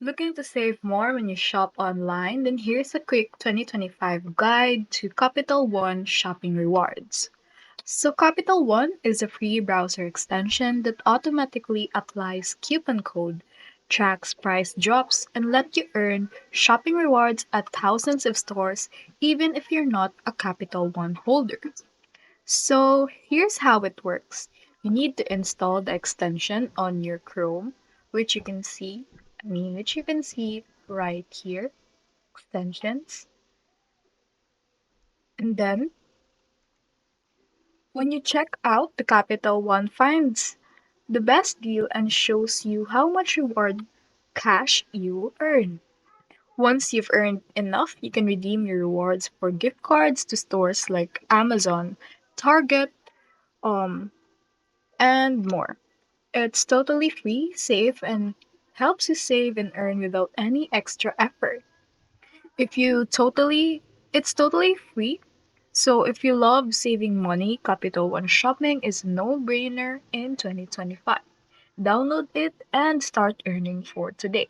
Looking to save more when you shop online? Then here's a quick 2025 guide to Capital One shopping rewards. So, Capital One is a free browser extension that automatically applies coupon code, tracks price drops, and let you earn shopping rewards at thousands of stores even if you're not a Capital One holder. So, here's how it works. You need to install the extension on your Chrome, which you can see, which you can see right here, extensions. And then when you check out, the Capital One finds the best deal and shows you how much reward cash you earn. Once you've earned enough, you can redeem your rewards for gift cards to stores like Amazon, Target, um, and more. It's totally free, safe, and helps you save and earn without any extra effort. If you totally, it's totally free. So if you love saving money, Capital One Shopping is a no-brainer in 2025. Download it and start earning for today.